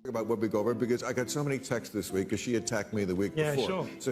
about Whoopi Goldberg because I got so many texts this week because she attacked me the week before. Sure. So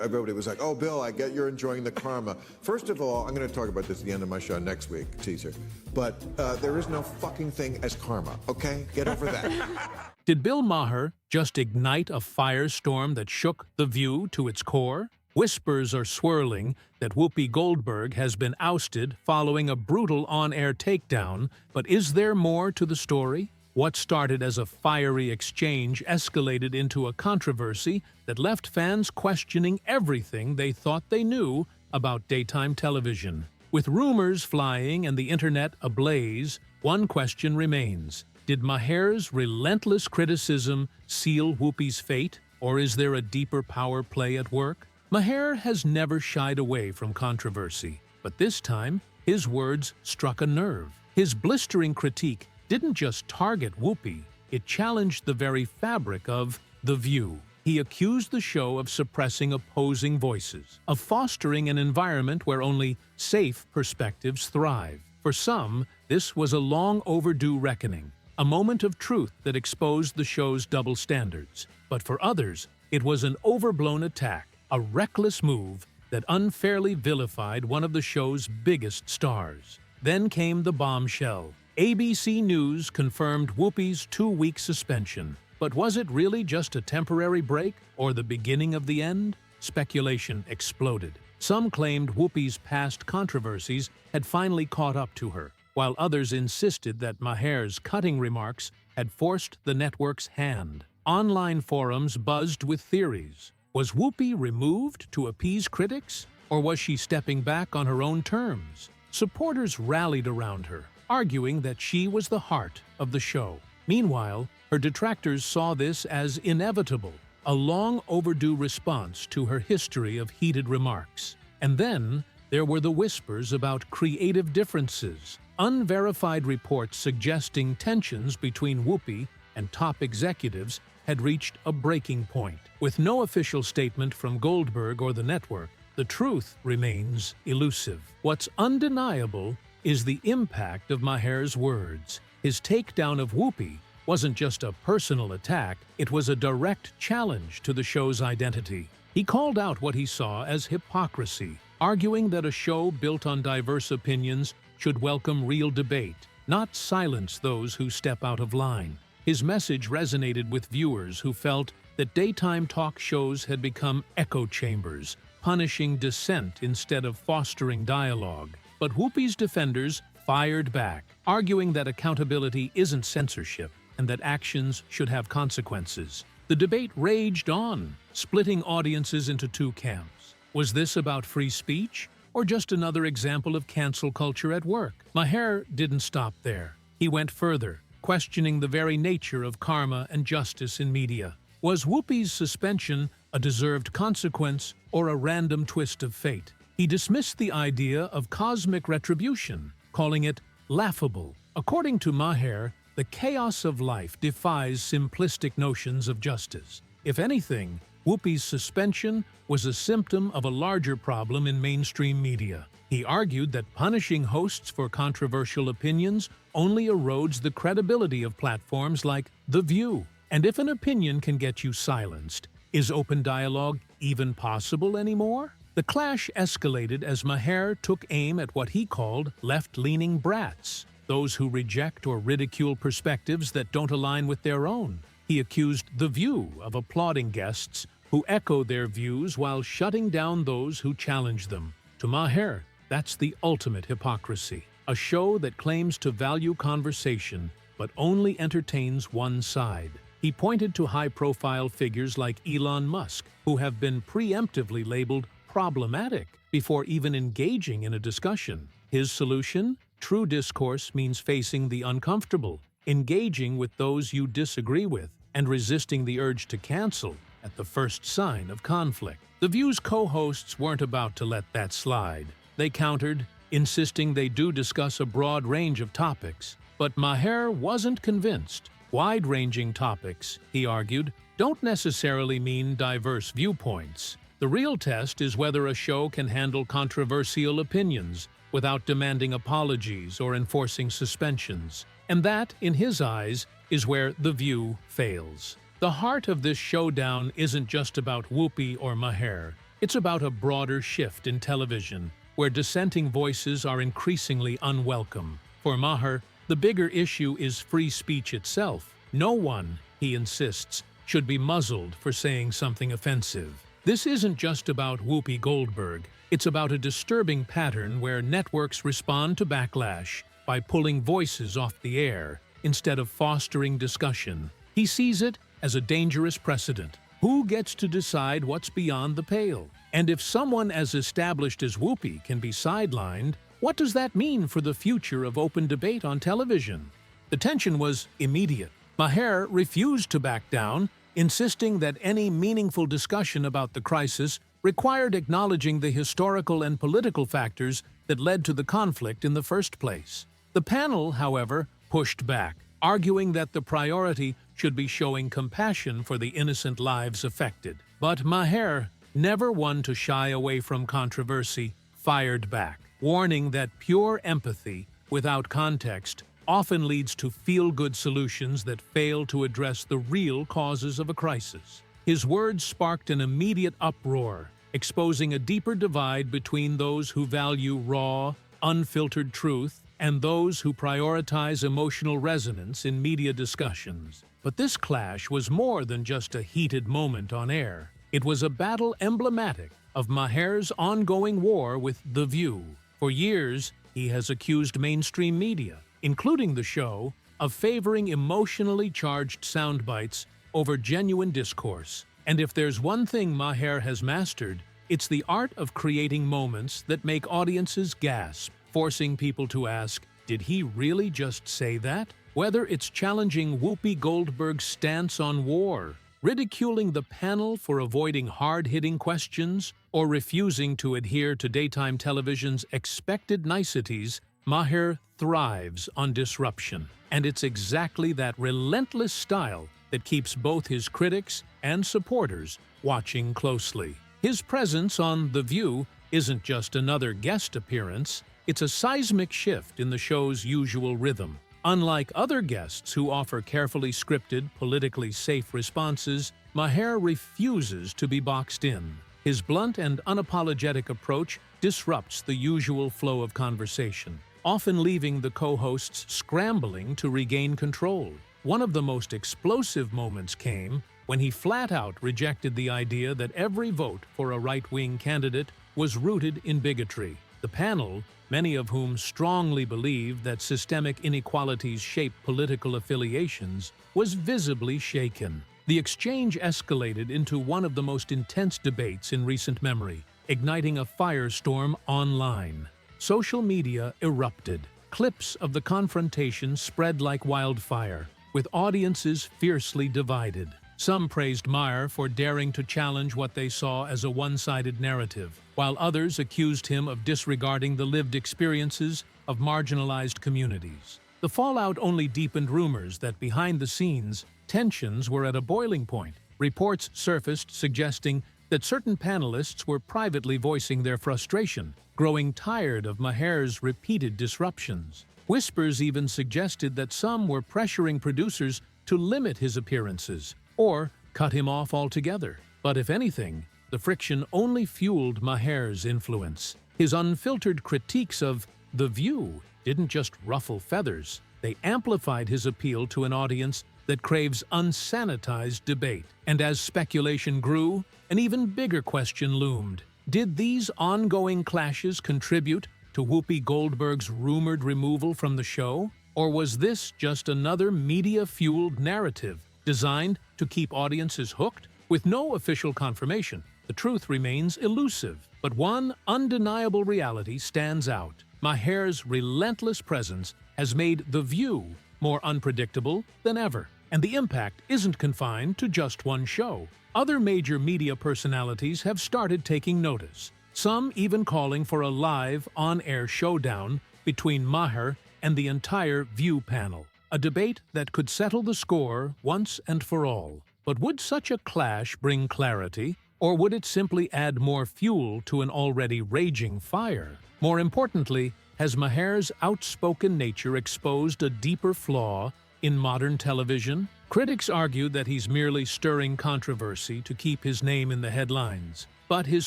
everybody was like, oh, Bill, I get you're enjoying the karma. First of all, I'm going to talk about this at the end of my show next week, teaser. But there is no fucking thing as karma, okay? Get over that. Did Bill Maher just ignite a firestorm that shook The View to its core? Whispers are swirling that Whoopi Goldberg has been ousted following a brutal on-air takedown, but is there more to the story? What started as a fiery exchange escalated into a controversy that left fans questioning everything they thought they knew about daytime television. With rumors flying and the internet ablaze, one question remains. Did Maher's relentless criticism seal Whoopi's fate, or is there a deeper power play at work? Maher has never shied away from controversy, but this time, his words struck a nerve. His blistering critique didn't just target Whoopi, it challenged the very fabric of The View. He accused the show of suppressing opposing voices, of fostering an environment where only safe perspectives thrive. For some, this was a long overdue reckoning, a moment of truth that exposed the show's double standards. But for others, it was an overblown attack, a reckless move that unfairly vilified one of the show's biggest stars. Then came the bombshell. ABC News confirmed Whoopi's 2-week suspension. But was it really just a temporary break or the beginning of the end? Speculation exploded. Some claimed Whoopi's past controversies had finally caught up to her, while others insisted that Maher's cutting remarks had forced the network's hand. Online forums buzzed with theories. Was Whoopi removed to appease critics, or was she stepping back on her own terms? Supporters rallied around her, arguing that she was the heart of the show. Meanwhile, her detractors saw this as inevitable, a long-overdue response to her history of heated remarks. And then, there were the whispers about creative differences, unverified reports suggesting tensions between Whoopi and top executives had reached a breaking point. With no official statement from Goldberg or the network, the truth remains elusive. What's undeniable is the impact of Maher's words. His takedown of Whoopi wasn't just a personal attack, it was a direct challenge to the show's identity. He called out what he saw as hypocrisy, arguing that a show built on diverse opinions should welcome real debate, not silence those who step out of line. His message resonated with viewers who felt that daytime talk shows had become echo chambers, punishing dissent instead of fostering dialogue. But Whoopi's defenders fired back, arguing that accountability isn't censorship and that actions should have consequences. The debate raged on, splitting audiences into two camps. Was this about free speech, or just another example of cancel culture at work? Maher didn't stop there. He went further, questioning the very nature of karma and justice in media. Was Whoopi's suspension a deserved consequence or a random twist of fate? He dismissed the idea of cosmic retribution, calling it laughable. According to Maher, the chaos of life defies simplistic notions of justice. If anything, Whoopi's suspension was a symptom of a larger problem in mainstream media. He argued that punishing hosts for controversial opinions only erodes the credibility of platforms like The View. And if an opinion can get you silenced, is open dialogue even possible anymore? The clash escalated as Maher took aim at what he called left-leaning brats, those who reject or ridicule perspectives that don't align with their own. He accused The View of applauding guests who echo their views while shutting down those who challenge them. To Maher, that's the ultimate hypocrisy. A show that claims to value conversation but only entertains one side. He pointed to high-profile figures like Elon Musk, who have been preemptively labeled problematic before even engaging in a discussion. His solution? True discourse means facing the uncomfortable, engaging with those you disagree with, and resisting the urge to cancel at the first sign of conflict. The View's co-hosts weren't about to let that slide. They countered, insisting they do discuss a broad range of topics. But Maher wasn't convinced. Wide-ranging topics, he argued, don't necessarily mean diverse viewpoints. The real test is whether a show can handle controversial opinions without demanding apologies or enforcing suspensions. And that, in his eyes, is where The View fails. The heart of this showdown isn't just about Whoopi or Maher. It's about a broader shift in television, where dissenting voices are increasingly unwelcome. For Maher, the bigger issue is free speech itself. No one, he insists, should be muzzled for saying something offensive. This isn't just about Whoopi Goldberg. It's about a disturbing pattern where networks respond to backlash by pulling voices off the air instead of fostering discussion. He sees it as a dangerous precedent. Who gets to decide what's beyond the pale? And if someone as established as Whoopi can be sidelined, what does that mean for the future of open debate on television? The tension was immediate. Maher refused to back down, insisting that any meaningful discussion about the crisis required acknowledging the historical and political factors that led to the conflict in the first place. The panel, however, pushed back, arguing that the priority should be showing compassion for the innocent lives affected. But Maher, never one to shy away from controversy, fired back, warning that pure empathy without context often leads to feel-good solutions that fail to address the real causes of a crisis. His words sparked an immediate uproar, exposing a deeper divide between those who value raw, unfiltered truth and those who prioritize emotional resonance in media discussions. But this clash was more than just a heated moment on air. It was a battle emblematic of Maher's ongoing war with The View. For years, he has accused mainstream media, including the show, of favoring emotionally charged sound bites over genuine discourse. And if there's one thing Maher has mastered, it's the art of creating moments that make audiences gasp, forcing people to ask, did he really just say that? Whether it's challenging Whoopi Goldberg's stance on war, ridiculing the panel for avoiding hard-hitting questions, or refusing to adhere to daytime television's expected niceties, Maher thrives on disruption. And it's exactly that relentless style that keeps both his critics and supporters watching closely. His presence on The View isn't just another guest appearance, it's a seismic shift in the show's usual rhythm. Unlike other guests who offer carefully scripted, politically safe responses, Maher refuses to be boxed in. His blunt and unapologetic approach disrupts the usual flow of conversation, often leaving the co-hosts scrambling to regain control. One of the most explosive moments came when he flat-out rejected the idea that every vote for a right-wing candidate was rooted in bigotry. The panel, many of whom strongly believed that systemic inequalities shape political affiliations, was visibly shaken. The exchange escalated into one of the most intense debates in recent memory, igniting a firestorm online. Social media erupted. Clips of the confrontation spread like wildfire, with audiences fiercely divided. Some praised Maher for daring to challenge what they saw as a one-sided narrative, while others accused him of disregarding the lived experiences of marginalized communities. The fallout only deepened rumors that behind the scenes, tensions were at a boiling point. Reports surfaced suggesting that certain panelists were privately voicing their frustration, growing tired of Maher's repeated disruptions. Whispers even suggested that some were pressuring producers to limit his appearances or cut him off altogether. But if anything, the friction only fueled Maher's influence. His unfiltered critiques of The View didn't just ruffle feathers, they amplified his appeal to an audience that craves unsanitized debate. And as speculation grew, an even bigger question loomed. Did these ongoing clashes contribute to Whoopi Goldberg's rumored removal from the show? Or was this just another media-fueled narrative designed to keep audiences hooked? With no official confirmation, the truth remains elusive. But one undeniable reality stands out. Maher's relentless presence has made The View more unpredictable than ever. And the impact isn't confined to just one show. Other major media personalities have started taking notice, some even calling for a live, on-air showdown between Maher and the entire View panel, a debate that could settle the score once and for all. But would such a clash bring clarity, or would it simply add more fuel to an already raging fire? More importantly, has Maher's outspoken nature exposed a deeper flaw in modern television? Critics argue that he's merely stirring controversy to keep his name in the headlines, but his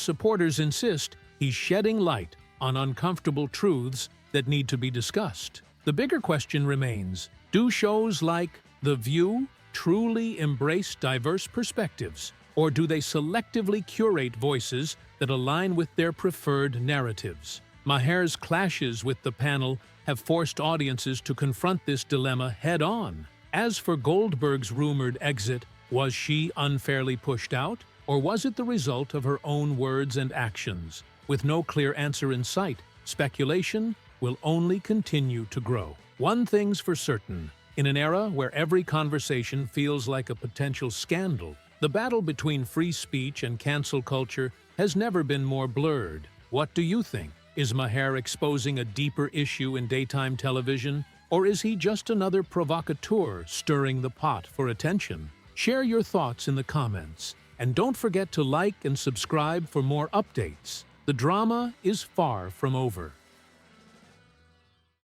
supporters insist he's shedding light on uncomfortable truths that need to be discussed. The bigger question remains, do shows like The View truly embrace diverse perspectives, or do they selectively curate voices that align with their preferred narratives? Maher's clashes with the panel have forced audiences to confront this dilemma head-on. As for Goldberg's rumored exit, was she unfairly pushed out, or was it the result of her own words and actions? With no clear answer in sight, speculation will only continue to grow. One thing's for certain, in an era where every conversation feels like a potential scandal, the battle between free speech and cancel culture has never been more blurred. What do you think? Is Maher exposing a deeper issue in daytime television, or is he just another provocateur stirring the pot for attention? Share your thoughts in the comments, and don't forget to like and subscribe for more updates. The drama is far from over.